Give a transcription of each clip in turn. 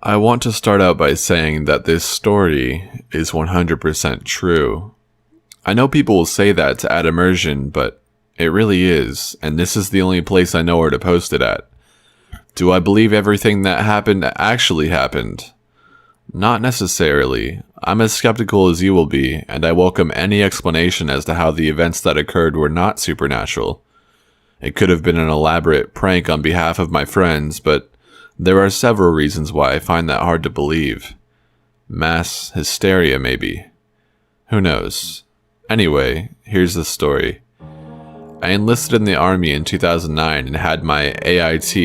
I want to start out by saying that this story is 100% true. I know people will say that to add immersion, but it really is, and this is the only place I know where to post it at. Do I believe everything that happened actually happened? Not necessarily. I'm as skeptical as you will be, and I welcome any explanation as to how the events that occurred were not supernatural. It could have been an elaborate prank on behalf of my friends, but there are several reasons why I find that hard to believe. Mass hysteria, maybe. Who knows? Anyway, here's the story. I enlisted in the Army in 2009 and had my AIT,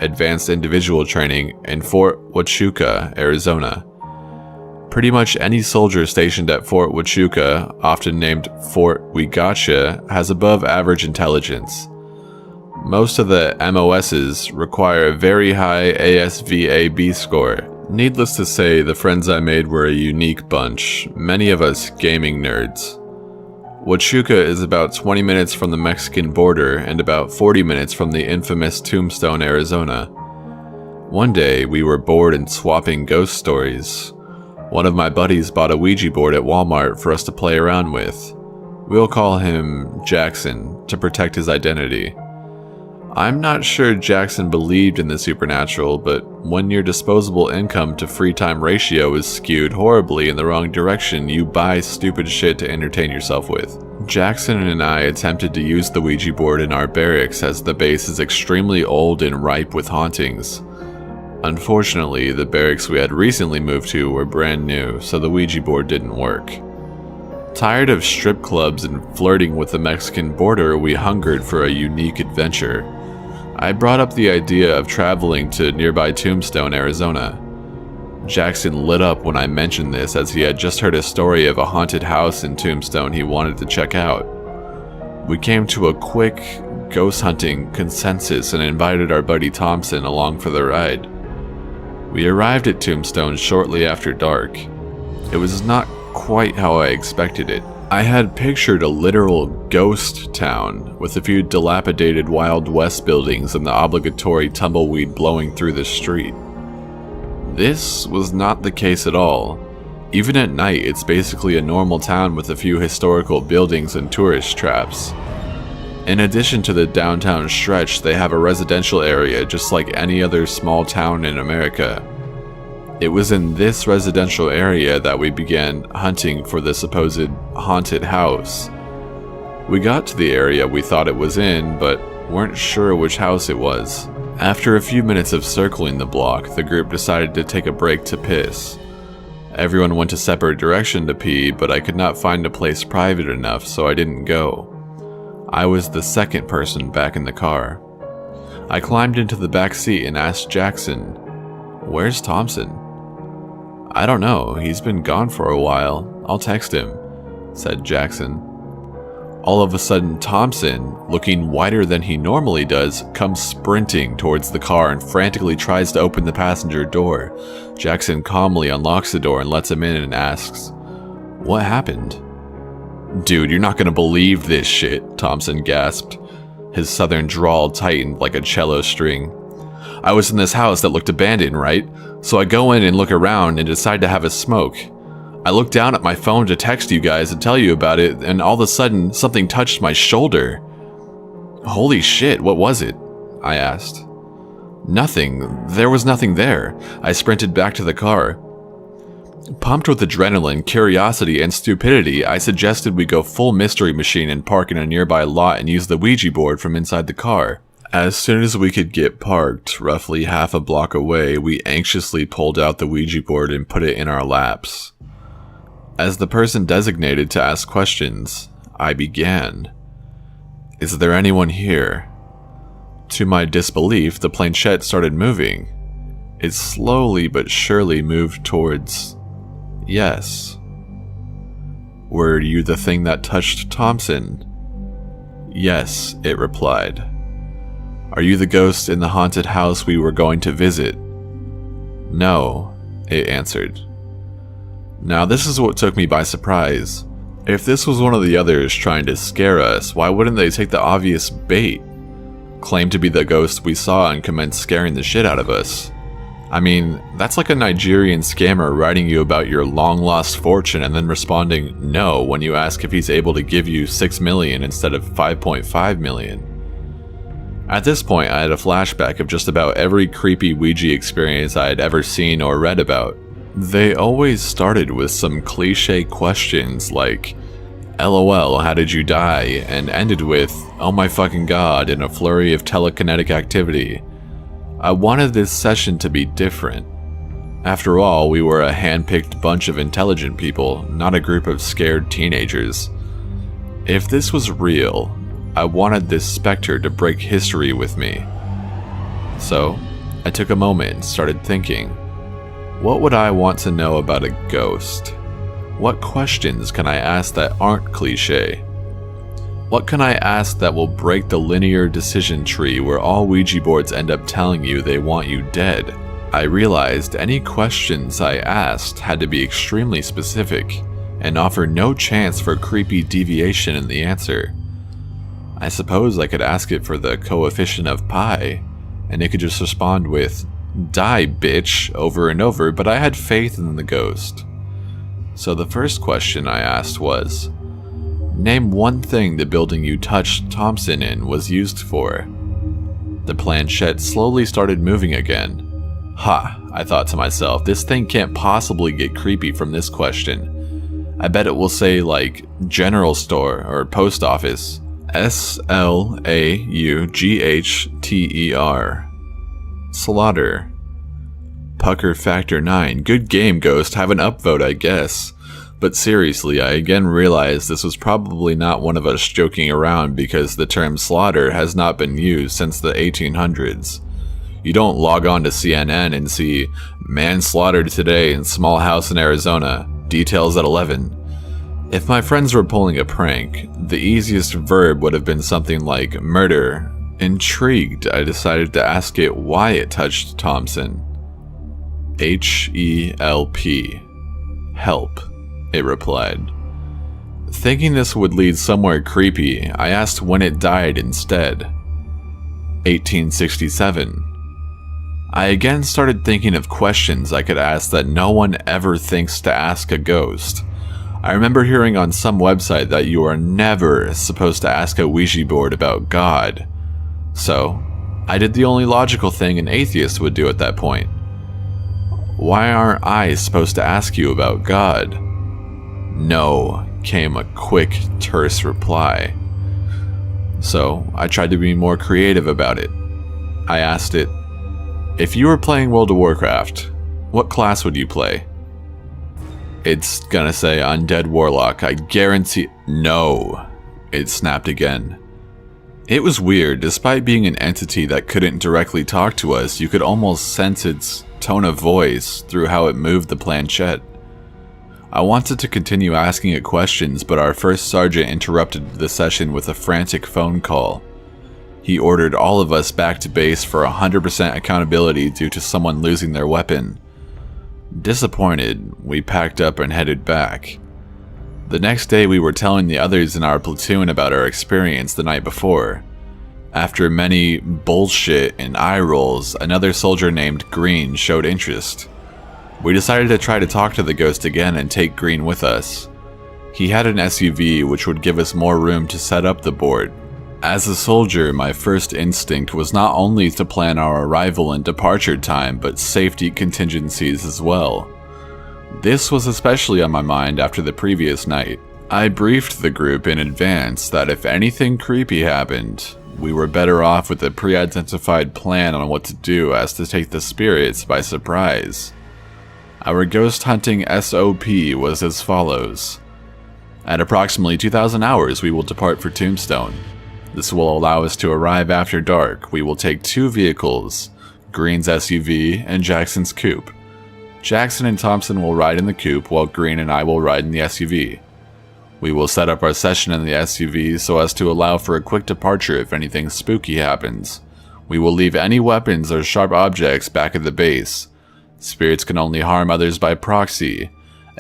Advanced Individual Training, in Fort Huachuca, Arizona. Pretty much any soldier stationed at Fort Huachuca, often named Fort We Gotcha, has above average intelligence. Most of the MOSs require a very high ASVAB score. Needless to say, the friends I made were a unique bunch, many of us gaming nerds. Huachuca is about 20 minutes from the Mexican border and about 40 minutes from the infamous Tombstone, Arizona. One day, we were bored and swapping ghost stories. One of my buddies bought a Ouija board at Walmart for us to play around with. We'll call him Jackson to protect his identity. I'm not sure Jackson believed in the supernatural, but when your disposable income to free time ratio is skewed horribly in the wrong direction, you buy stupid shit to entertain yourself with. Jackson and I attempted to use the Ouija board in our barracks as the base is extremely old and ripe with hauntings. Unfortunately, the barracks we had recently moved to were brand new, so the Ouija board didn't work. Tired of strip clubs and flirting with the Mexican border, we hungered for a unique adventure. I brought up the idea of traveling to nearby Tombstone, Arizona. Jackson lit up when I mentioned this, as he had just heard a story of a haunted house in Tombstone he wanted to check out. We came to a quick ghost hunting consensus and invited our buddy Thompson along for the ride. We arrived at Tombstone shortly after dark. It was not quite how I expected it. I had pictured a literal ghost town with a few dilapidated Wild West buildings and the obligatory tumbleweed blowing through the street. This was not the case at all. Even at night, it's basically a normal town with a few historical buildings and tourist traps. In addition to the downtown stretch, they have a residential area just like any other small town in America. It was in this residential area that we began hunting for the supposed haunted house. We got to the area we thought it was in, but weren't sure which house it was. After a few minutes of circling the block, the group decided to take a break to piss. Everyone went a separate direction to pee, but I could not find a place private enough, so I didn't go. I was the second person back in the car. I climbed into the back seat and asked Jackson, "Where's Thompson?" "I don't know, he's been gone for a while. I'll text him," said Jackson. All of a sudden, Thompson, looking whiter than he normally does, comes sprinting towards the car and frantically tries to open the passenger door. Jackson calmly unlocks the door and lets him in and asks, "What happened?" "Dude, you're not gonna believe this shit," Thompson gasped. His southern drawl tightened like a cello string. "I was in this house that looked abandoned, right? So I go in and look around and decide to have a smoke. I look down at my phone to text you guys and tell you about it, and all of a sudden, something touched my shoulder." "Holy shit, what was it?" I asked. "Nothing. There was nothing there." I sprinted back to the car. Pumped with adrenaline, curiosity, and stupidity, I suggested we go full mystery machine and park in a nearby lot and use the Ouija board from inside the car. As soon as we could get parked, roughly half a block away, we anxiously pulled out the Ouija board and put it in our laps. As the person designated to ask questions, I began. "Is there anyone here?" To my disbelief, the planchette started moving. It slowly but surely moved towards yes. "Were you the thing that touched Thompson?" "Yes," it replied. "Are you the ghost in the haunted house we were going to visit?" "No," it answered. Now this is what took me by surprise. If this was one of the others trying to scare us, why wouldn't they take the obvious bait? Claim to be the ghost we saw and commence scaring the shit out of us. I mean, that's like a Nigerian scammer writing you about your long-lost fortune and then responding no when you ask if he's able to give you 6 million instead of 5.5 million. At this point, I had a flashback of just about every creepy Ouija experience I had ever seen or read about. They always started with some cliche questions like, LOL, how did you die? And ended with, oh my fucking god, in a flurry of telekinetic activity. I wanted this session to be different. After all, we were a hand-picked bunch of intelligent people, not a group of scared teenagers. If this was real, I wanted this specter to break history with me. So, I took a moment and started thinking, what would I want to know about a ghost? What questions can I ask that aren't cliche? What can I ask that will break the linear decision tree where all Ouija boards end up telling you they want you dead? I realized any questions I asked had to be extremely specific and offer no chance for creepy deviation in the answer. I suppose I could ask it for the coefficient of pi, and it could just respond with, die bitch, over and over, but I had faith in the ghost. So the first question I asked was, name one thing the building you touched Thompson in was used for. The planchette slowly started moving again. Ha, I thought to myself, this thing can't possibly get creepy from this question. I bet it will say like, general store or post office. SLAUGHTER. Slaughter. Pucker Factor 9. Good game, Ghost. Have an upvote, I guess. But seriously, I again realized this was probably not one of us joking around because the term slaughter has not been used since the 1800s. You don't log on to CNN and see, man slaughtered today in small house in Arizona, details at 11. If my friends were pulling a prank, the easiest verb would have been something like murder. Intrigued, I decided to ask it why it touched Thompson. HELP. Help, it replied. Thinking this would lead somewhere creepy, I asked when it died instead. 1867. I again started thinking of questions I could ask that no one ever thinks to ask a ghost. I remember hearing on some website that you are never supposed to ask a Ouija board about God. So, I did the only logical thing an atheist would do at that point. Why aren't I supposed to ask you about God? No, came a quick, terse reply. So, I tried to be more creative about it. I asked it, if you were playing World of Warcraft, what class would you play? It's gonna say Undead Warlock, I guarantee— No, it snapped again. It was weird, despite being an entity that couldn't directly talk to us, you could almost sense its tone of voice through how it moved the planchette. I wanted to continue asking it questions, but our first sergeant interrupted the session with a frantic phone call. He ordered all of us back to base for 100% accountability due to someone losing their weapon. Disappointed, we packed up and headed back. The next day we were telling the others in our platoon about our experience the night before. After many bullshit and eye rolls, another soldier named Green showed interest. We decided to try to talk to the ghost again and take Green with us. He had an SUV which would give us more room to set up the board. As a soldier, my first instinct was not only to plan our arrival and departure time, but safety contingencies as well. This was especially on my mind after the previous night. I briefed the group in advance that if anything creepy happened, we were better off with a pre-identified plan on what to do as to take the spirits by surprise. Our ghost hunting SOP was as follows. At approximately 2,000 hours, we will depart for Tombstone. This will allow us to arrive after dark. We will take 2 vehicles, Green's SUV and Jackson's coupe. Jackson and Thompson will ride in the coupe while Green and I will ride in the SUV. We will set up our session in the SUV so as to allow for a quick departure if anything spooky happens. We will leave any weapons or sharp objects back at the base. Spirits can only harm others by proxy.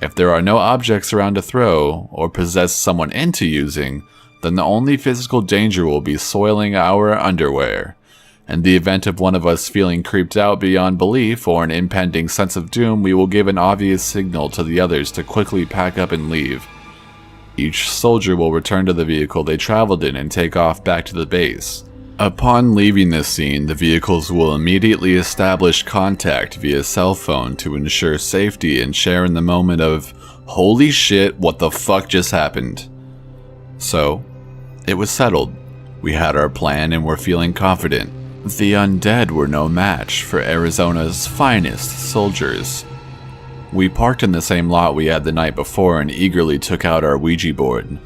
If there are no objects around to throw or possess someone into using, then the only physical danger will be soiling our underwear. In the event of one of us feeling creeped out beyond belief or an impending sense of doom, we will give an obvious signal to the others to quickly pack up and leave. Each soldier will return to the vehicle they traveled in and take off back to the base. Upon leaving this scene, the vehicles will immediately establish contact via cell phone to ensure safety and share in the moment of, holy shit, what the fuck just happened? So, it was settled. We had our plan and were feeling confident. The undead were no match for Arizona's finest soldiers. We parked in the same lot we had the night before and eagerly took out our Ouija board.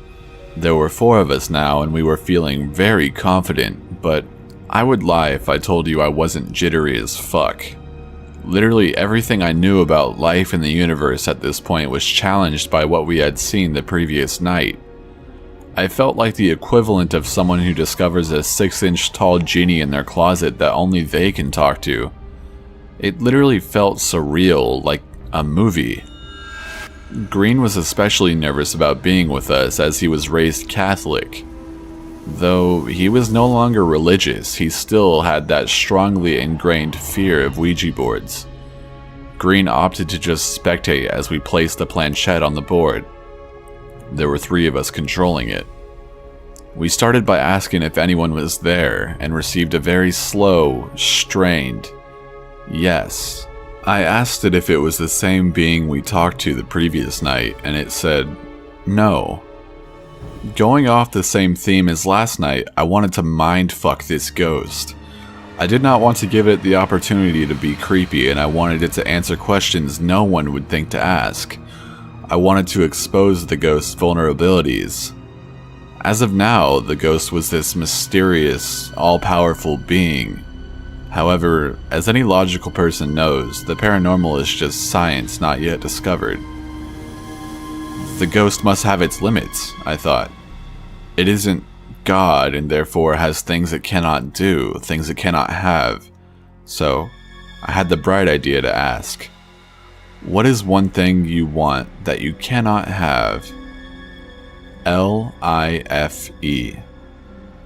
There were 4 of us now and we were feeling very confident, but I would lie if I told you I wasn't jittery as fuck. Literally everything I knew about life in the universe at this point was challenged by what we had seen the previous night. I felt like the equivalent of someone who discovers a 6-inch tall genie in their closet that only they can talk to. It literally felt surreal, like a movie. Green was especially nervous about being with us as he was raised Catholic. Though he was no longer religious, he still had that strongly ingrained fear of Ouija boards. Green opted to just spectate as we placed the planchette on the board. There were 3 of us controlling it. We started by asking if anyone was there and received a very slow, strained yes. I asked it if it was the same being we talked to the previous night, and it said no. Going off the same theme as last night, I wanted to mindfuck this ghost. I did not want to give it the opportunity to be creepy, and I wanted it to answer questions no one would think to ask. I wanted to expose the ghost's vulnerabilities. As of now, the ghost was this mysterious, all-powerful being. However, as any logical person knows, the paranormal is just science not yet discovered. The ghost must have its limits, I thought. It isn't God and therefore has things it cannot do, things it cannot have. So, I had the bright idea to ask, what is one thing you want that you cannot have? L-I-F-E.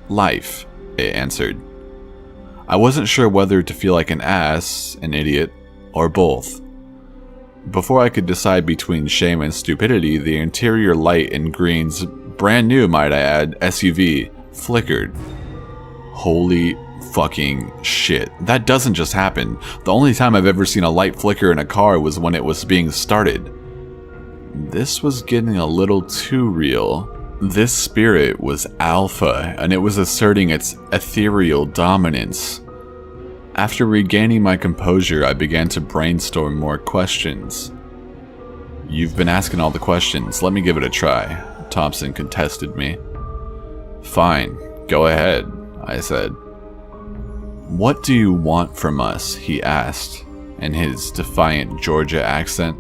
Life, it answered. I wasn't sure whether to feel like an ass, an idiot, or both. Before I could decide between shame and stupidity, the interior light in Green's brand new, might I add, SUV flickered. Holy fucking shit. That doesn't just happen. The only time I've ever seen a light flicker in a car was when it was being started. This was getting a little too real. This spirit was alpha, and it was asserting its ethereal dominance. After regaining my composure, I began to brainstorm more questions. You've been asking all the questions, let me give it a try, Thompson contested me. Fine, go ahead, I said. What do you want from us? He asked, in his defiant Georgia accent.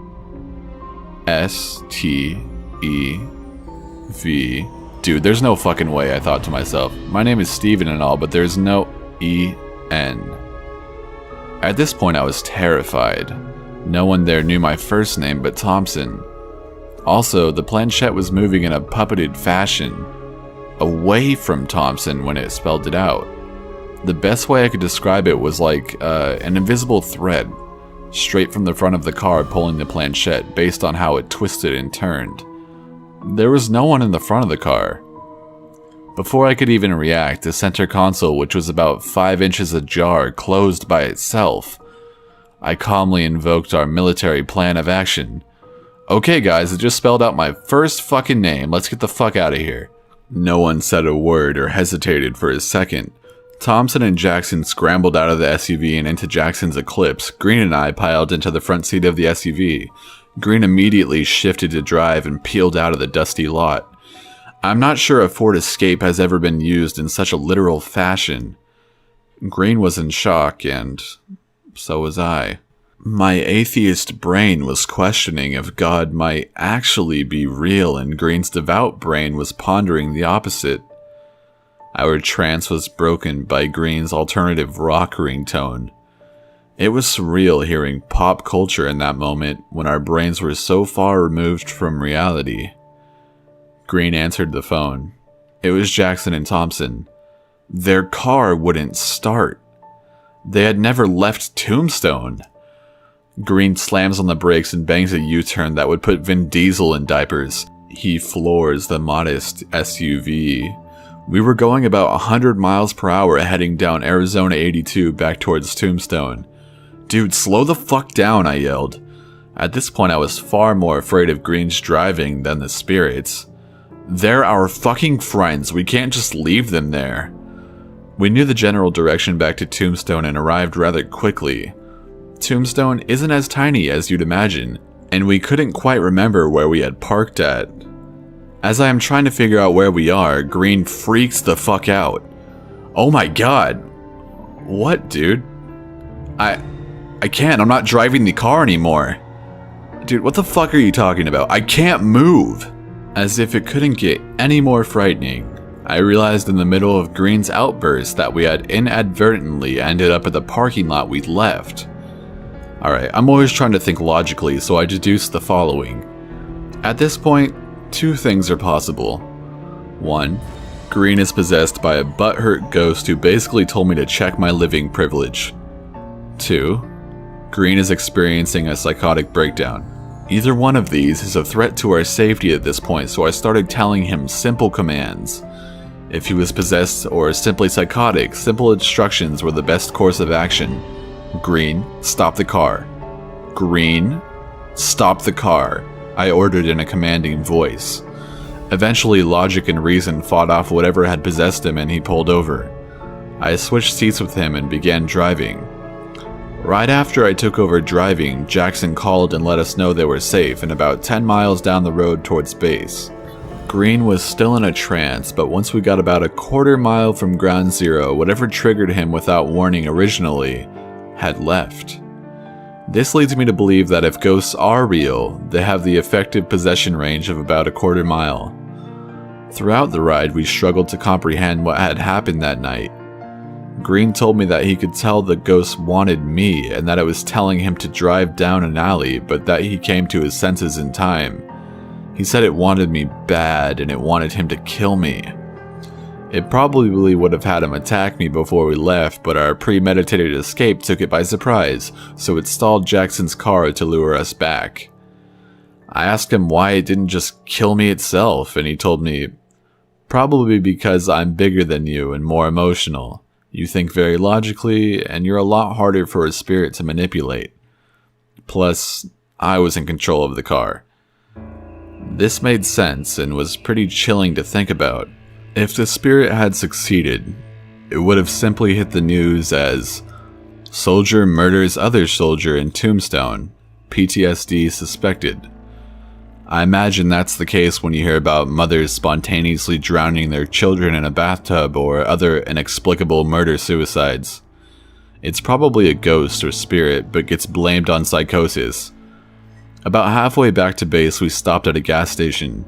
S-T-E-V. Dude, there's no fucking way, I thought to myself. My name is Steven and all, but there's no E-N. At this point, I was terrified. No one there knew my first name but Thompson. Also, the planchette was moving in a puppeted fashion, away from Thompson when it spelled it out. The best way I could describe it was like an invisible thread, straight from the front of the car pulling the planchette based on how it twisted and turned. There was no one in the front of the car. Before I could even react, the center console, which was about 5 inches ajar, closed by itself. I calmly invoked our military plan of action. Okay guys, it just spelled out my first fucking name, let's get the fuck out of here. No one said a word or hesitated for a second. Thompson and Jackson scrambled out of the SUV and into Jackson's Eclipse. Green and I piled into the front seat of the SUV. Green immediately shifted to drive and peeled out of the dusty lot. I'm not sure a Ford Escape has ever been used in such a literal fashion. Green was in shock, and so was I. My atheist brain was questioning if God might actually be real, and Green's devout brain was pondering the opposite. Our trance was broken by Green's alternative rock ringtone. It was surreal hearing pop culture in that moment when our brains were so far removed from reality. Green answered the phone. It was Jackson and Thompson. Their car wouldn't start. They had never left Tombstone. Green slams on the brakes and bangs a U-turn that would put Vin Diesel in diapers. He floors the modest SUV. We were going about 100 miles per hour heading down Arizona 82 back towards Tombstone. Dude, slow the fuck down, I yelled. At this point I was far more afraid of Green's driving than the spirits. They're our fucking friends, we can't just leave them there. We knew the general direction back to Tombstone and arrived rather quickly. Tombstone isn't as tiny as you'd imagine, and we couldn't quite remember where we had parked at. As I am trying to figure out where we are, Green freaks the fuck out. Oh my god. What, dude? I can't, I'm not driving the car anymore. Dude, what the fuck are you talking about? I can't move. As if it couldn't get any more frightening, I realized in the middle of Green's outburst that we had inadvertently ended up at the parking lot we'd left. Alright, I'm always trying to think logically, so I deduced the following. At this point, two things are possible. One, Green is possessed by a butthurt ghost who basically told me to check my living privilege. Two, Green is experiencing a psychotic breakdown. Either one of these is a threat to our safety at this point, so I started telling him simple commands. If he was possessed or simply psychotic, simple instructions were the best course of action. Green, stop the car. Green, stop the car, I ordered in a commanding voice. Eventually, logic and reason fought off whatever had possessed him and he pulled over. I switched seats with him and began driving. Right after I took over driving, Jackson called and let us know they were safe and about 10 miles down the road towards base. Green was still in a trance, but once we got about a quarter mile from ground zero, whatever triggered him without warning originally had left. This leads me to believe that if ghosts are real, they have the effective possession range of about a quarter mile. Throughout the ride, we struggled to comprehend what had happened that night. Green told me that he could tell the ghost wanted me and that it was telling him to drive down an alley, but that he came to his senses in time. He said it wanted me bad and it wanted him to kill me. It probably would have had him attack me before we left, but our premeditated escape took it by surprise, so it stalled Jackson's car to lure us back. I asked him why it didn't just kill me itself, and he told me, probably because I'm bigger than you and more emotional. You think very logically, and you're a lot harder for a spirit to manipulate. Plus, I was in control of the car. This made sense and was pretty chilling to think about. If the spirit had succeeded, it would have simply hit the news as soldier murders other soldier in Tombstone, PTSD suspected. I imagine that's the case when you hear about mothers spontaneously drowning their children in a bathtub or other inexplicable murder-suicides. It's probably a ghost or spirit, but gets blamed on psychosis. About halfway back to base, we stopped at a gas station.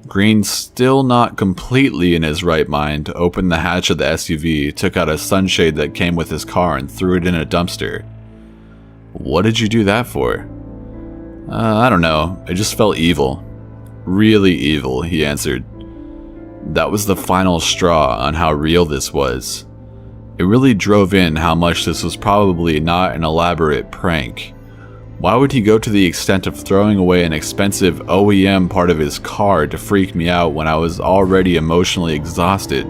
Green, still not completely in his right mind, opened the hatch of the SUV, took out a sunshade that came with his car, and threw it in a dumpster. What did you do that for? I don't know. It just felt evil. Really evil, he answered. That was the final straw on how real this was. It really drove in how much this was probably not an elaborate prank. Why would he go to the extent of throwing away an expensive OEM part of his car to freak me out when I was already emotionally exhausted?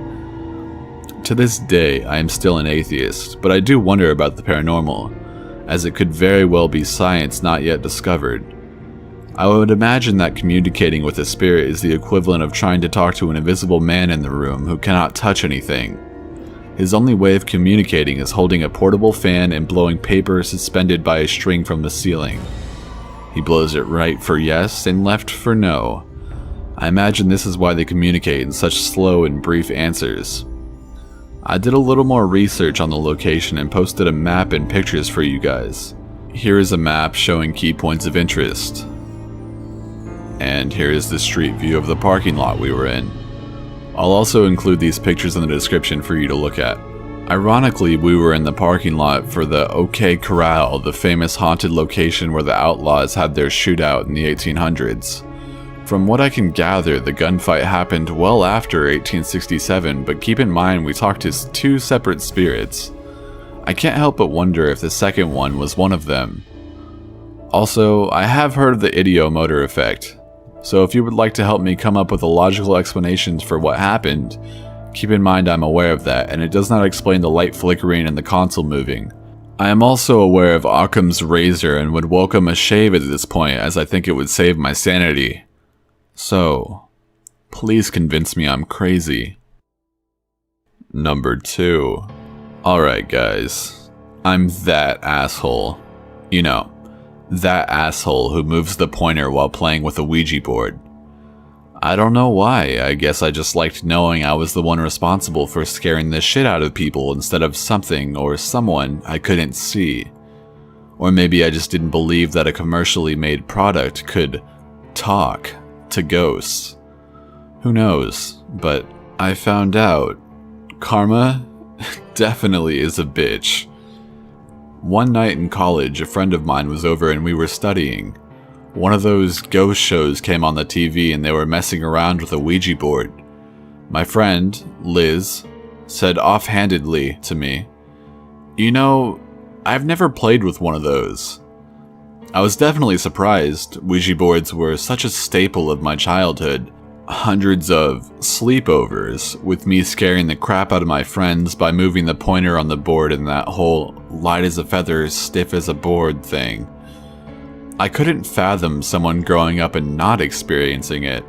To this day, I am still an atheist, but I do wonder about the paranormal, as it could very well be science not yet discovered. I would imagine that communicating with a spirit is the equivalent of trying to talk to an invisible man in the room who cannot touch anything. His only way of communicating is holding a portable fan and blowing paper suspended by a string from the ceiling. He blows it right for yes and left for no. I imagine this is why they communicate in such slow and brief answers. I did a little more research on the location and posted a map and pictures for you guys. Here is a map showing key points of interest. And here is the street view of the parking lot we were in. I'll also include these pictures in the description for you to look at. Ironically, we were in the parking lot for the OK Corral, the famous haunted location where the Outlaws had their shootout in the 1800s. From what I can gather, the gunfight happened well after 1867, but keep in mind we talked to two separate spirits. I can't help but wonder if the second one was one of them. Also, I have heard of the ideomotor effect, so if you would like to help me come up with a logical explanations for what happened, keep in mind I'm aware of that, and it does not explain the light flickering and the console moving. I am also aware of Occam's razor and would welcome a shave at this point, as I think it would save my sanity. So, please convince me I'm crazy. Number 2. Alright guys, I'm that asshole. You know, that asshole who moves the pointer while playing with a Ouija board. I don't know why, I guess I just liked knowing I was the one responsible for scaring the shit out of people instead of something or someone I couldn't see. Or maybe I just didn't believe that a commercially made product could talk to ghosts. Who knows, but I found out karma definitely is a bitch. One night in college, a friend of mine was over and we were studying. One of those ghost shows came on the TV and they were messing around with a Ouija board. My friend, Liz, said offhandedly to me, "You know, I've never played with one of those." I was definitely surprised. Ouija boards were such a staple of my childhood. Hundreds of sleepovers, with me scaring the crap out of my friends by moving the pointer on the board and that whole light as a feather, stiff as a board thing. I couldn't fathom someone growing up and not experiencing it.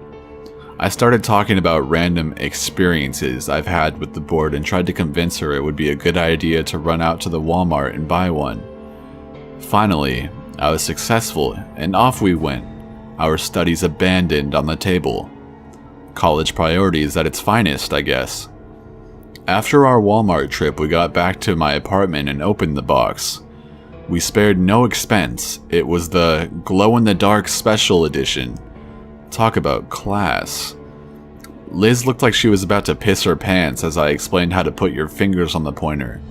I started talking about random experiences I've had with the board and tried to convince her it would be a good idea to run out to the Walmart and buy one. Finally, I was successful and off we went, our studies abandoned on the table. College priorities at its finest, I guess. After our Walmart trip, we got back to my apartment and opened the box. We spared no expense. It was the glow-in-the-dark special edition. Talk about class. Liz looked like she was about to piss her pants as I explained how to put your fingers on the pointer.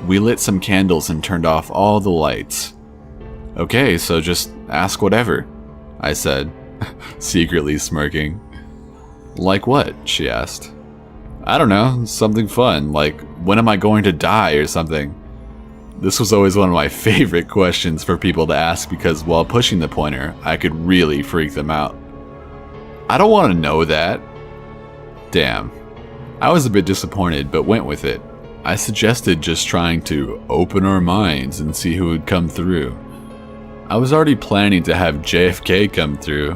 We lit some candles and turned off all the lights. "Okay, so just ask whatever," I said, secretly smirking. "Like what?" she asked. "I don't know, something fun, like when am I going to die or something." This was always one of my favorite questions for people to ask because while pushing the pointer, I could really freak them out. "I don't want to know that." Damn. I was a bit disappointed but went with it. I suggested just trying to open our minds and see who would come through. I was already planning to have JFK come through.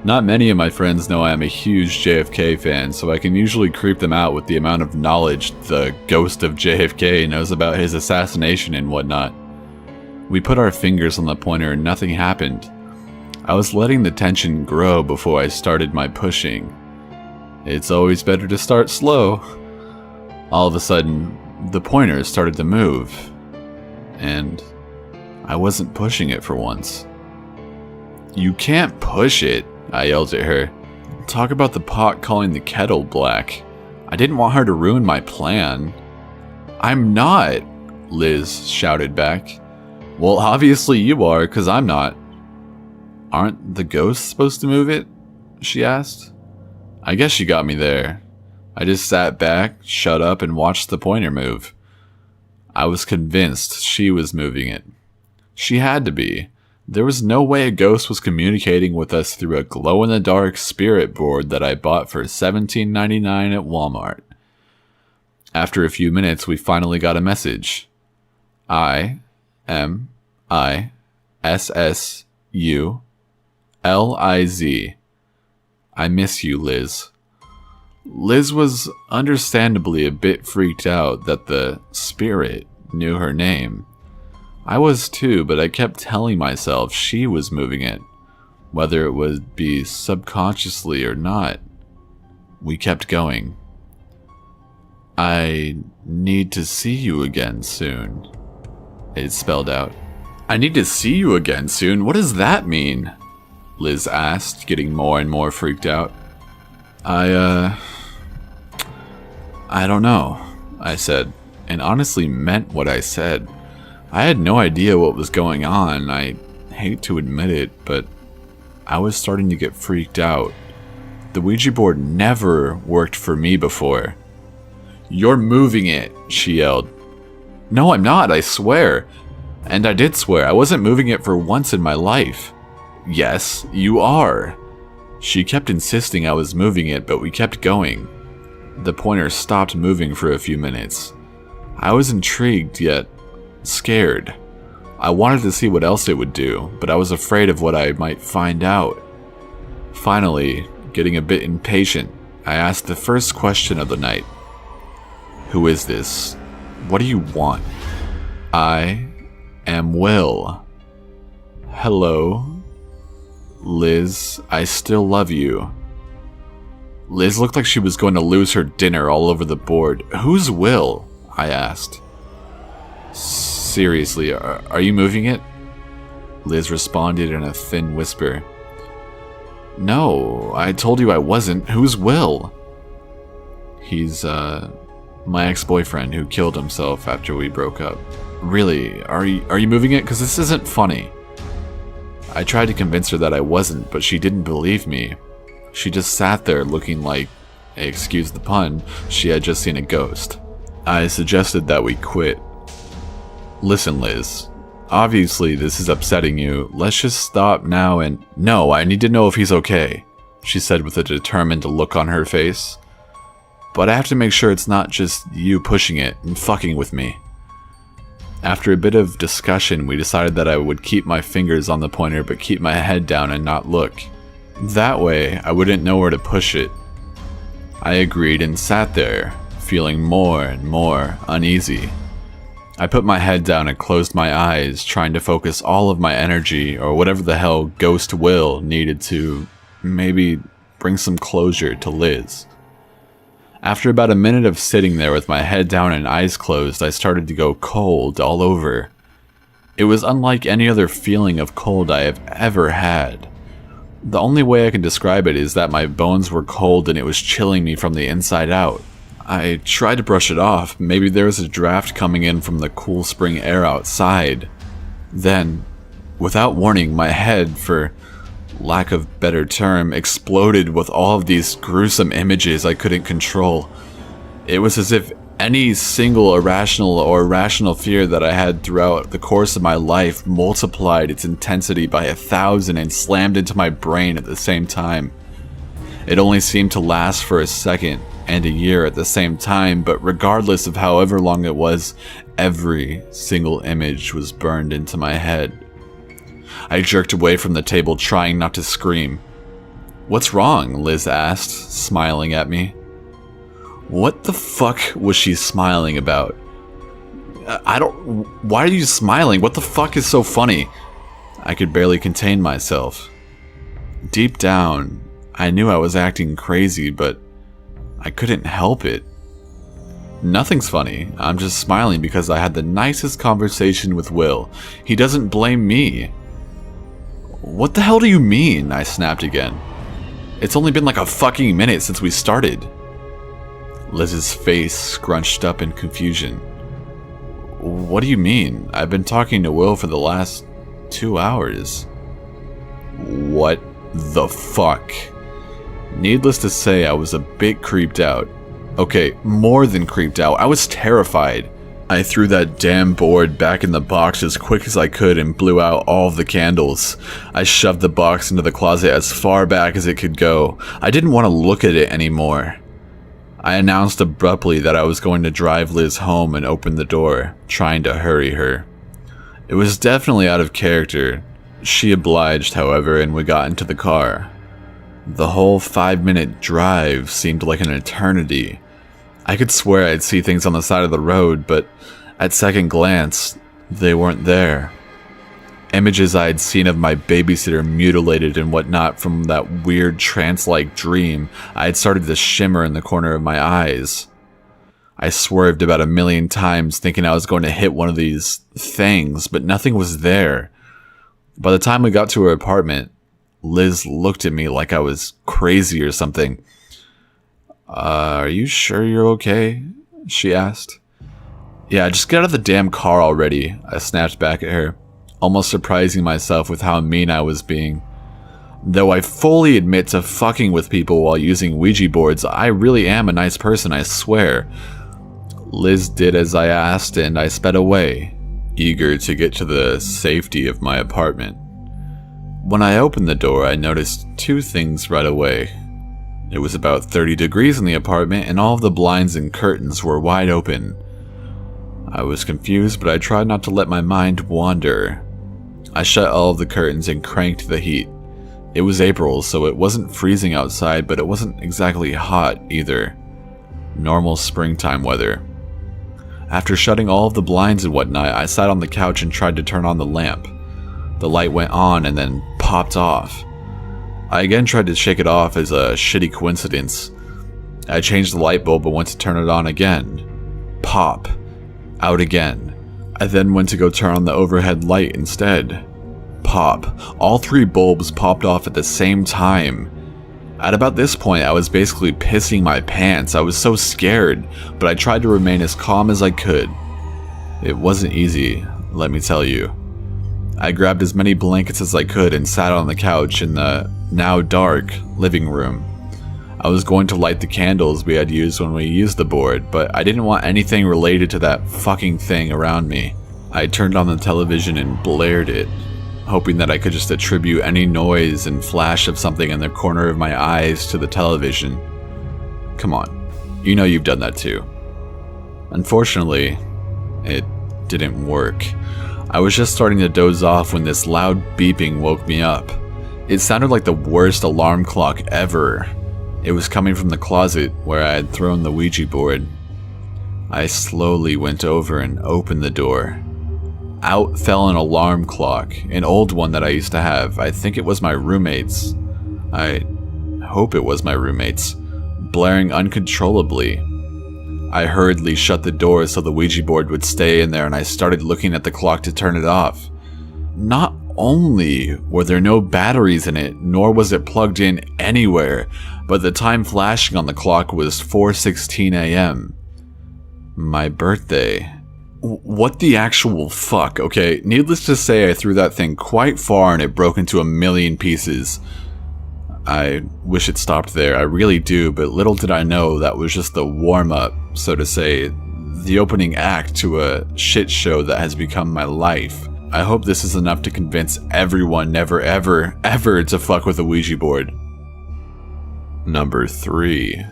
Not many of my friends know I am a huge JFK fan, so I can usually creep them out with the amount of knowledge the ghost of JFK knows about his assassination and whatnot. We put our fingers on the pointer and nothing happened. I was letting the tension grow before I started my pushing. It's always better to start slow. All of a sudden, the pointer started to move, and I wasn't pushing it for once. "You can't push it," I yelled at her. Talk about the pot calling the kettle black. I didn't want her to ruin my plan. "I'm not," Liz shouted back. "Well, obviously you are, 'cause I'm not." "Aren't the ghosts supposed to move it?" she asked. I guess she got me there. I just sat back, shut up, and watched the pointer move. I was convinced she was moving it. She had to be. There was no way a ghost was communicating with us through a glow-in-the-dark spirit board that I bought for $17.99 at Walmart. After a few minutes, we finally got a message. IMISSULIZ. I miss you, Liz. Liz was understandably a bit freaked out that the spirit knew her name. I was too, but I kept telling myself she was moving it, whether it would be subconsciously or not. We kept going. "I need to see you again soon," it spelled out. "I need to see you again soon? What does that mean?" Liz asked, getting more and more freaked out. I don't know," I said, and honestly meant what I said. I had no idea what was going on. I hate to admit it, but I was starting to get freaked out. The Ouija board never worked for me before. "You're moving it," she yelled. No, I'm not, I swear. And I did swear, I wasn't moving it for once in my life. Yes, you are. She kept insisting I was moving it, but we kept going. The pointer stopped moving for a few minutes. I was intrigued, yet scared. I wanted to see what else it would do, but I was afraid of what I might find out. Finally, getting a bit impatient, I asked the first question of the night. Who is this? What do you want? I am Will. Hello? Liz, I still love you. Liz looked like she was going to lose her dinner all over the board. Who's Will? I asked. Seriously, are you moving it? Liz responded in a thin whisper. No, I told you I wasn't. Who's Will? He's, my ex-boyfriend who killed himself after we broke up. Really, are you moving it? Because this isn't funny. I tried to convince her that I wasn't, but she didn't believe me. She just sat there looking like, excuse the pun, she had just seen a ghost. I suggested that we quit. Listen, Liz. Obviously, this is upsetting you. Let's just stop now and... No, I need to know if he's okay, she said with a determined look on her face. But I have to make sure it's not just you pushing it and fucking with me. After a bit of discussion, we decided that I would keep my fingers on the pointer but keep my head down and not look. That way, I wouldn't know where to push it. I agreed and sat there, feeling more and more uneasy. I put my head down and closed my eyes, trying to focus all of my energy, or whatever the hell Ghost Will needed to, maybe, bring some closure to Liz. After about a minute of sitting there with my head down and eyes closed, I started to go cold all over. It was unlike any other feeling of cold I have ever had. The only way I can describe it is that my bones were cold and it was chilling me from the inside out. I tried to brush it off. Maybe there was a draft coming in from the cool spring air outside. Then, without warning, my head, for lack of better term, exploded with all of these gruesome images I couldn't control. It was as if any single irrational or rational fear that I had throughout the course of my life multiplied its intensity by 1,000 and slammed into my brain at the same time. It only seemed to last for a second and a year at the same time, but regardless of however long it was, every single image was burned into my head. I jerked away from the table, trying not to scream. "What's wrong?" Liz asked, smiling at me. What the fuck was she smiling about? Why are you smiling? What the fuck is so funny? I could barely contain myself. Deep down, I knew I was acting crazy, but I couldn't help it. Nothing's funny. I'm just smiling because I had the nicest conversation with Will. He doesn't blame me. What the hell do you mean? I snapped again. It's only been like a fucking minute since we started. Liz's face scrunched up in confusion. What do you mean? I've been talking to Will for the last 2 hours. What the fuck? Needless to say, I was a bit creeped out. Okay, more than creeped out. I was terrified. I threw that damn board back in the box as quick as I could and blew out all of the candles. I shoved the box into the closet as far back as it could go. I didn't want to look at it anymore. I announced abruptly that I was going to drive Liz home and opened the door, trying to hurry her. It was definitely out of character. She obliged, however, and we got into the car. The whole 5-minute drive seemed like an eternity. I could swear I'd see things on the side of the road, but at second glance, they weren't there. Images I had seen of my babysitter mutilated and whatnot from that weird trance-like dream, I had started to shimmer in the corner of my eyes. I swerved about 1,000,000 times thinking I was going to hit one of these things, but nothing was there. By the time we got to her apartment, Liz looked at me like I was crazy or something. Are you sure you're okay? She asked. Yeah, just get out of the damn car already, I snapped back at her, almost surprising myself with how mean I was being. Though I fully admit to fucking with people while using Ouija boards, I really am a nice person, I swear. Liz did as I asked and I sped away, eager to get to the safety of my apartment. When I opened the door, I noticed two things right away. It was about 30 degrees in the apartment and all of the blinds and curtains were wide open. I was confused, but I tried not to let my mind wander. I shut all of the curtains and cranked the heat. It was April, so it wasn't freezing outside, but it wasn't exactly hot either. Normal springtime weather. After shutting all of the blinds and whatnot, I sat on the couch and tried to turn on the lamp. The light went on and then popped off. I again tried to shake it off as a shitty coincidence. I changed the light bulb and went to turn it on again. Pop. Out again. I then went to go turn on the overhead light instead. Pop. All three bulbs popped off at the same time. At about this point, I was basically pissing my pants. I was so scared, but I tried to remain as calm as I could. It wasn't easy, let me tell you. I grabbed as many blankets as I could and sat on the couch in the now dark living room. I was going to light the candles we had used when we used the board, but I didn't want anything related to that fucking thing around me. I turned on the television and blared it, hoping that I could just attribute any noise and flash of something in the corner of my eyes to the television. Come on, you know you've done that too. Unfortunately, it didn't work. I was just starting to doze off when this loud beeping woke me up. It sounded like the worst alarm clock ever. It was coming from the closet where I had thrown the Ouija board. I slowly went over and opened the door. Out fell an alarm clock, an old one that I used to have. I think it was my roommate's. I hope it was my roommate's, blaring uncontrollably. I hurriedly shut the door so the Ouija board would stay in there, and I started looking at the clock to turn it off. Not only were there no batteries in it, nor was it plugged in anywhere, but the time flashing on the clock was 4:16 a.m. My birthday. What the actual fuck, okay? Needless to say, I threw that thing quite far and it broke into a million pieces. I wish it stopped there, I really do, but little did I know that was just the warm-up, so to say, the opening act to a shit show that has become my life. I hope this is enough to convince everyone never ever, ever to fuck with a Ouija board. Number 3.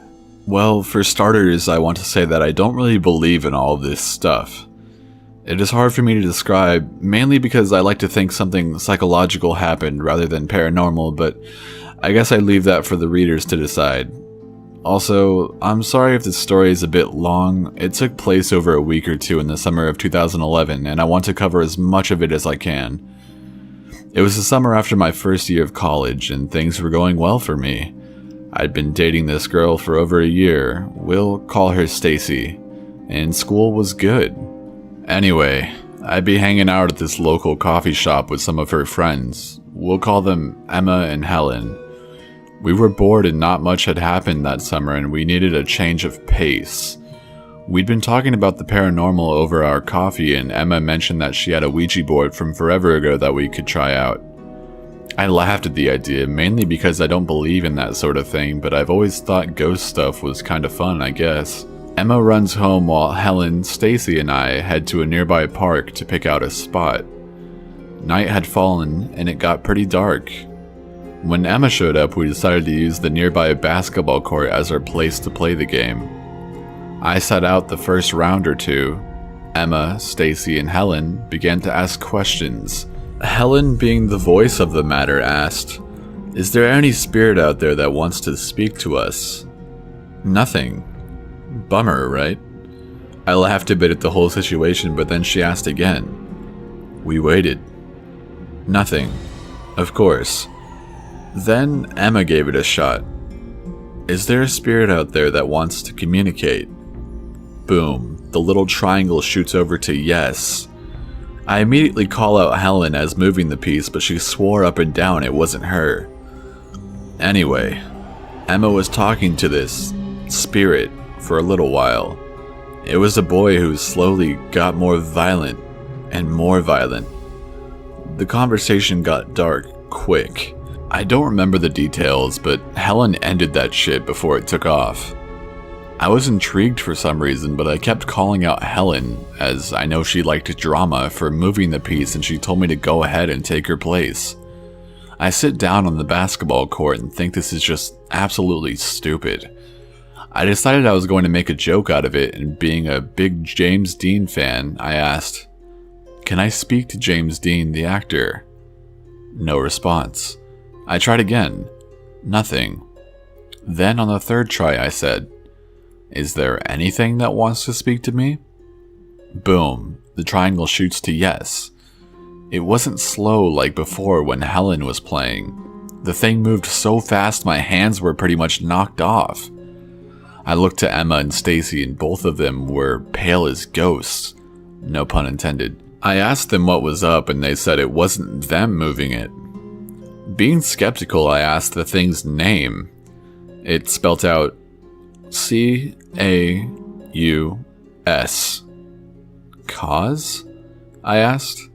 Well, for starters, I want to say that I don't really believe in all of this stuff. It is hard for me to describe, mainly because I like to think something psychological happened rather than paranormal, but I guess I leave that for the readers to decide. Also, I'm sorry if this story is a bit long. It took place over a week or two in the summer of 2011, and I want to cover as much of it as I can. It was the summer after my first year of college, and things were going well for me. I'd been dating this girl for over a year. We'll call her Stacy, and school was good. Anyway, I'd be hanging out at this local coffee shop with some of her friends. We'll call them Emma and Helen. We were bored and not much had happened that summer, and we needed a change of pace. We'd been talking about the paranormal over our coffee, and Emma mentioned that she had a Ouija board from forever ago that we could try out. I laughed at the idea, mainly because I don't believe in that sort of thing, but I've always thought ghost stuff was kind of fun, I guess. Emma runs home while Helen, Stacy, and I head to a nearby park to pick out a spot. Night had fallen, and it got pretty dark. When Emma showed up, we decided to use the nearby basketball court as our place to play the game. I sat out the first round or two. Emma, Stacy, and Helen began to ask questions. Helen, being the voice of the matter, asked, "Is there any spirit out there that wants to speak to us?" Nothing. Bummer, right? I laughed a bit at the whole situation, but then she asked again. We waited. Nothing. Of course. Then Emma gave it a shot. "Is there a spirit out there that wants to communicate?" Boom. The little triangle shoots over to yes. I immediately call out Helen as moving the piece, but she swore up and down it wasn't her. Anyway, Emma was talking to this spirit for a little while. It was a boy who slowly got more violent and more violent. The conversation got dark quick. I don't remember the details, but Helen ended that shit before it took off. I was intrigued for some reason, but I kept calling out Helen, as I know she liked drama, for moving the piece, and she told me to go ahead and take her place. I sit down on the basketball court and think this is just absolutely stupid. I decided I was going to make a joke out of it, and being a big James Dean fan, I asked, "Can I speak to James Dean, the actor?" No response. I tried again. Nothing. Then on the third try I said, "Is there anything that wants to speak to me?" Boom. The triangle shoots to yes. It wasn't slow like before when Helen was playing. The thing moved so fast my hands were pretty much knocked off. I looked to Emma and Stacy, and both of them were pale as ghosts. No pun intended. I asked them what was up, and they said it wasn't them moving it. Being skeptical, I asked the thing's name. It spelt out C-A-U-S. Cause? I asked.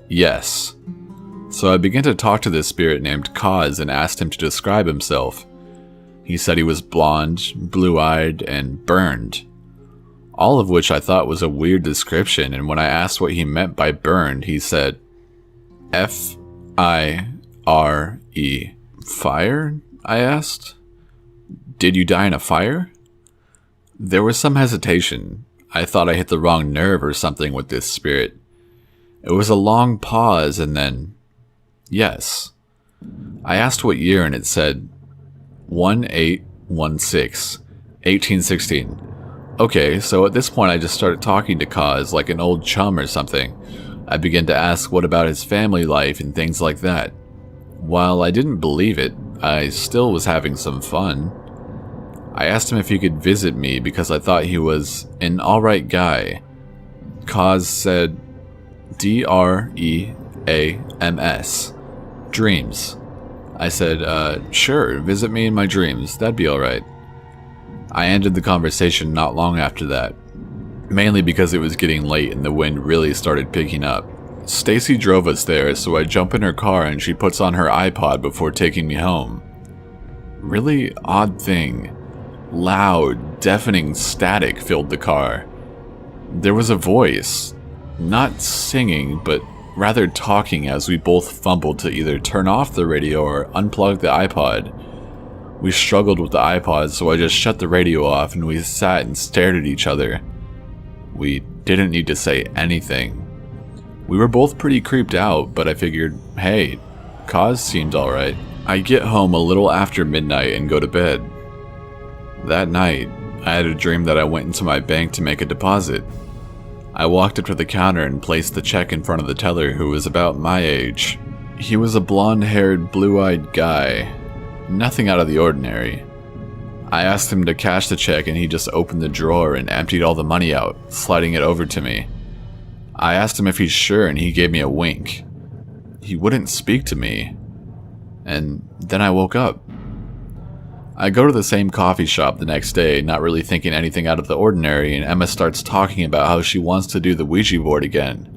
Yes. So I began to talk to this spirit named Cause and asked him to describe himself. He said he was blonde, blue-eyed, and burned. All of which I thought was a weird description, and when I asked what he meant by burned, he said, F-I-R-E. Fire? I asked. Did you die in a fire? There was some hesitation. I thought I hit the wrong nerve or something with this spirit. It was a long pause, and then, yes. I asked what year, and it said, 1816, 1816. Okay, so at this point I just started talking to Cause like an old chum or something. I began to ask what about his family life and things like that. While I didn't believe it, I still was having some fun. I asked him if he could visit me because I thought he was an alright guy. Cause said D-R-E-A-M-S. Dreams. I said, sure, visit me in my dreams, that'd be alright. I ended the conversation not long after that, mainly because it was getting late and the wind really started picking up. Stacy drove us there, so I jump in her car and she puts on her iPod before taking me home. Really odd thing. Loud, deafening static filled the car. There was a voice, not singing, but rather talking as we both fumbled to either turn off the radio or unplug the iPod. We struggled with the iPod, so I just shut the radio off and we sat and stared at each other. We didn't need to say anything. We were both pretty creeped out, but I figured, hey, Cause seemed alright. I get home a little after midnight and go to bed. That night, I had a dream that I went into my bank to make a deposit. I walked up to the counter and placed the check in front of the teller, who was about my age. He was a blonde-haired, blue-eyed guy. Nothing out of the ordinary. I asked him to cash the check and he just opened the drawer and emptied all the money out, sliding it over to me. I asked him if he's sure and he gave me a wink. He wouldn't speak to me. And then I woke up. I go to the same coffee shop the next day, not really thinking anything out of the ordinary, and Emma starts talking about how she wants to do the Ouija board again.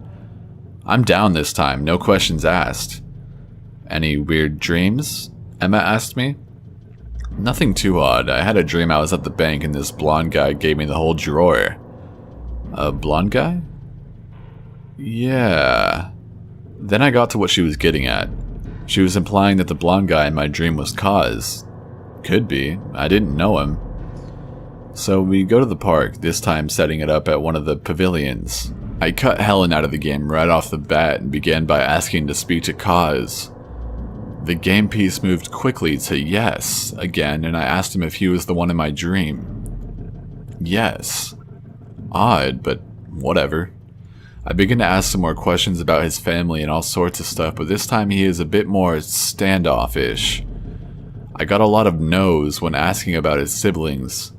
I'm down this time, no questions asked. Any weird dreams? Emma asked me. Nothing too odd. I had a dream I was at the bank and this blonde guy gave me the whole drawer. A blonde guy? Yeah. Then I got to what she was getting at. She was implying that the blonde guy in my dream was Cause. Could be. I didn't know him. So we go to the park, this time setting it up at one of the pavilions. I cut Helen out of the game right off the bat and began by asking to speak to Cause. The game piece moved quickly to yes again, and I asked him if he was the one in my dream. Yes. Odd, but whatever. I begin to ask some more questions about his family and all sorts of stuff, but this time he is a bit more standoffish. I got a lot of no's when asking about his siblings,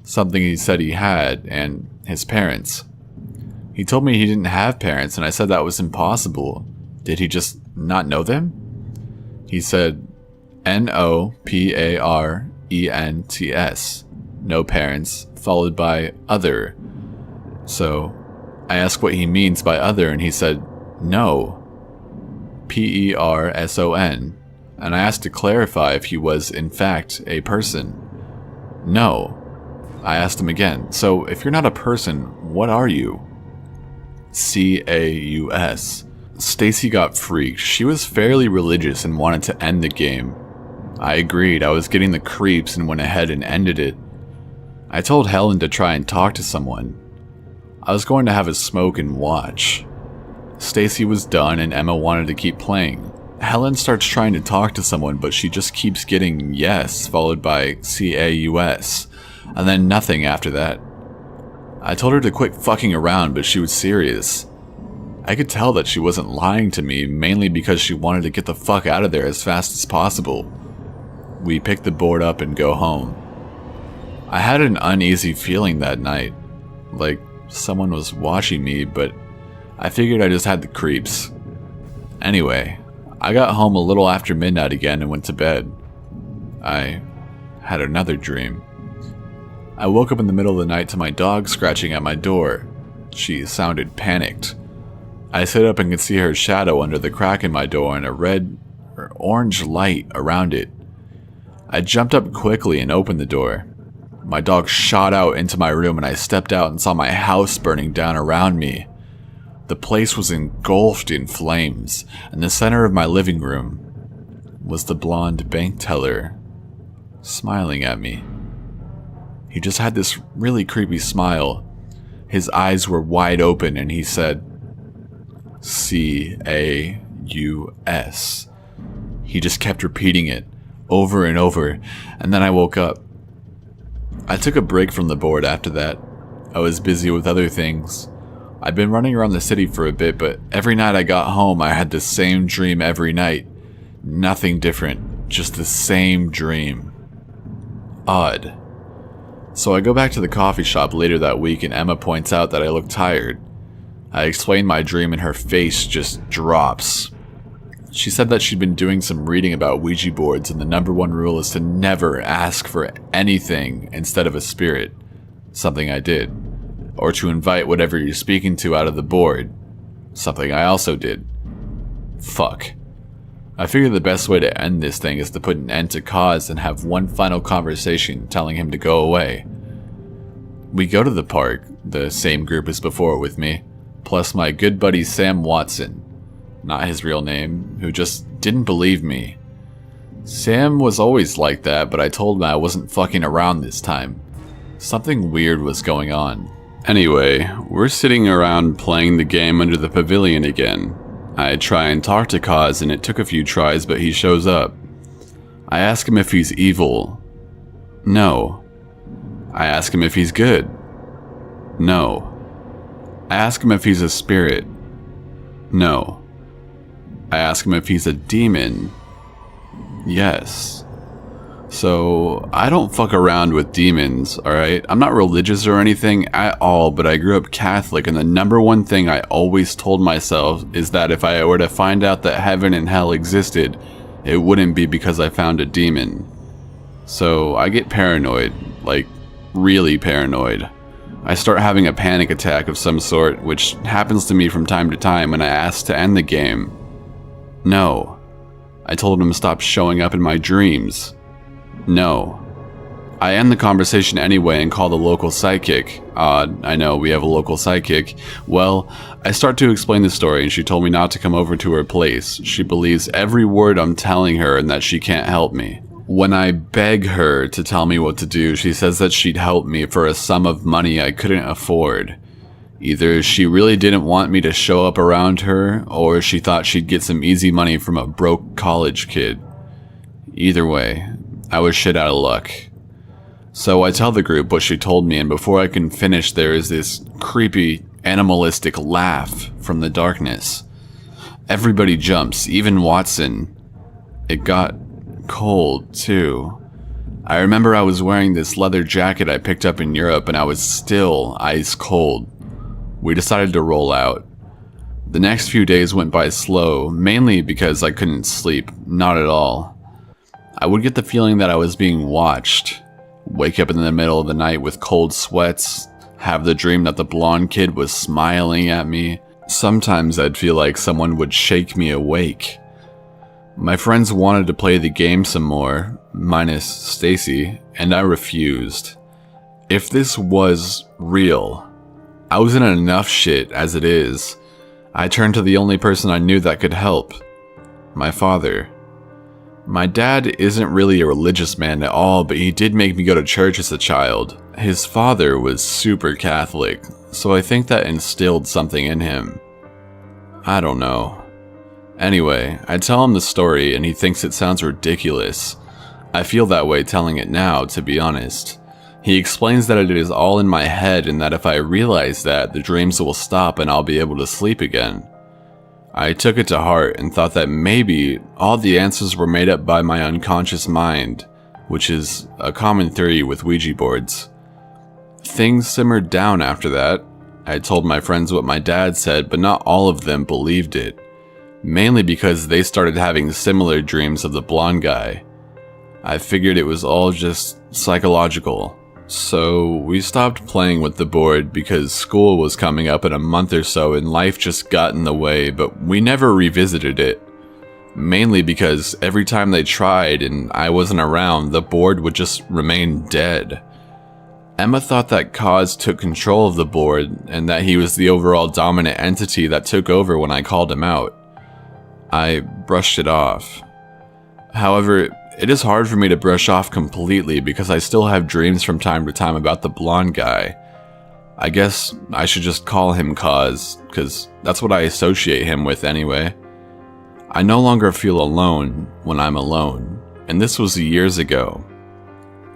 something he said he had, and his parents. He told me he didn't have parents, and I said that was impossible. Did he just not know them? He said N-O-P-A-R-E-N-T-S, no parents, followed by other. So I asked what he means by other, and he said no, P-E-R-S-O-N. And I asked to clarify if he was, in fact, a person. No. I asked him again, "So, if you're not a person, what are you?" CAUS. Stacy got freaked. She was fairly religious and wanted to end the game. I agreed. I was getting the creeps and went ahead and ended it. I told Helen to try and talk to someone. I was going to have a smoke and watch. Stacy was done and Emma wanted to keep playing. Helen starts trying to talk to someone, but she just keeps getting yes, followed by CAUS, and then nothing after that. I told her to quit fucking around, but she was serious. I could tell that she wasn't lying to me, mainly because she wanted to get the fuck out of there as fast as possible. We pick the board up and go home. I had an uneasy feeling that night, like someone was watching me, but I figured I just had the creeps. Anyway, I got home a little after midnight again and went to bed. I had another dream. I woke up in the middle of the night to my dog scratching at my door. She sounded panicked. I sit up and could see her shadow under the crack in my door and a red or orange light around it. I jumped up quickly and opened the door. My dog shot out into my room and I stepped out and saw my house burning down around me. The place was engulfed in flames, and the center of my living room was the blonde bank teller smiling at me. He just had this really creepy smile. His eyes were wide open and he said, CAUS. He just kept repeating it over and over, and then I woke up. I took a break from the board after that. I was busy with other things. I'd been running around the city for a bit, but every night I got home I had the same dream every night. Nothing different, just the same dream. Odd. So I go back to the coffee shop later that week and Emma points out that I look tired. I explain my dream and her face just drops. She said that she'd been doing some reading about Ouija boards and the #1 rule is to never ask for anything instead of a spirit, something I did, or to invite whatever you're speaking to out of the board, something I also did. Fuck. I figure the best way to end this thing is to put an end to Cause and have one final conversation telling him to go away. We go to the park, the same group as before with me, plus my good buddy Sam Watson, not his real name, who just didn't believe me. Sam was always like that, but I told him I wasn't fucking around this time. Something weird was going on. Anyway, we're sitting around playing the game under the pavilion again. I try and talk to Cause and it took a few tries, but he shows up. I ask him if he's evil. No. I ask him if he's good. No. I ask him if he's a spirit. No. I ask him if he's a demon. Yes. So, I don't fuck around with demons, alright? I'm not religious or anything at all, but I grew up Catholic, and the #1 thing I always told myself is that if I were to find out that heaven and hell existed, it wouldn't be because I found a demon. So, I get paranoid, like, really paranoid. I start having a panic attack of some sort, which happens to me from time to time when I ask to end the game. No. I told him to stop showing up in my dreams. No. I end the conversation anyway and call the local psychic. Odd, I know, we have a local psychic. Well, I start to explain the story and she told me not to come over to her place. She believes every word I'm telling her and that she can't help me. When I beg her to tell me what to do, she says that she'd help me for a sum of money I couldn't afford. Either she really didn't want me to show up around her, or she thought she'd get some easy money from a broke college kid. Either way, I was shit out of luck. So I tell the group what she told me, and before I can finish there is this creepy, animalistic laugh from the darkness. Everybody jumps, even Watson. It got cold, too. I remember I was wearing this leather jacket I picked up in Europe and I was still ice cold. We decided to roll out. The next few days went by slow, mainly because I couldn't sleep, not at all. I would get the feeling that I was being watched, wake up in the middle of the night with cold sweats, have the dream that the blonde kid was smiling at me. Sometimes I'd feel like someone would shake me awake. My friends wanted to play the game some more, minus Stacy, and I refused. If this was real, I was in enough shit as it is. I turned to the only person I knew that could help. My father. My dad isn't really a religious man at all, but he did make me go to church as a child. His father was super Catholic, so I think that instilled something in him. I don't know. Anyway, I tell him the story and he thinks it sounds ridiculous. I feel that way telling it now, to be honest. He explains that it is all in my head and that if I realize that, the dreams will stop and I'll be able to sleep again. I took it to heart and thought that maybe all the answers were made up by my unconscious mind, which is a common theory with Ouija boards. Things simmered down after that. I told my friends what my dad said, but not all of them believed it. Mainly because they started having similar dreams of the blonde guy. I figured it was all just psychological. So we stopped playing with the board because school was coming up in a month or so and life just got in the way, but we never revisited it. Mainly because every time they tried and I wasn't around, the board would just remain dead. Emma thought that Kaz took control of the board and that he was the overall dominant entity that took over when I called him out. I brushed it off. However, it is hard for me to brush off completely because I still have dreams from time to time about the blonde guy. I guess I should just call him Kaz, because that's what I associate him with anyway. I no longer feel alone when I'm alone, and this was years ago.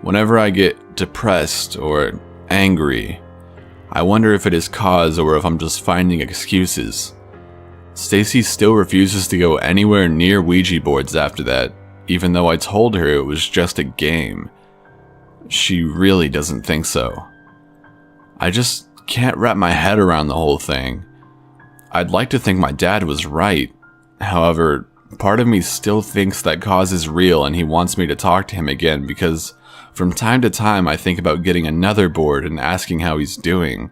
Whenever I get depressed or angry, I wonder if it is Kaz or if I'm just finding excuses. Stacy still refuses to go anywhere near Ouija boards after that, even though I told her it was just a game. She really doesn't think so. I just can't wrap my head around the whole thing. I'd like to think my dad was right. However, part of me still thinks that Kaz is real and he wants me to talk to him again because from time to time I think about getting another board and asking how he's doing.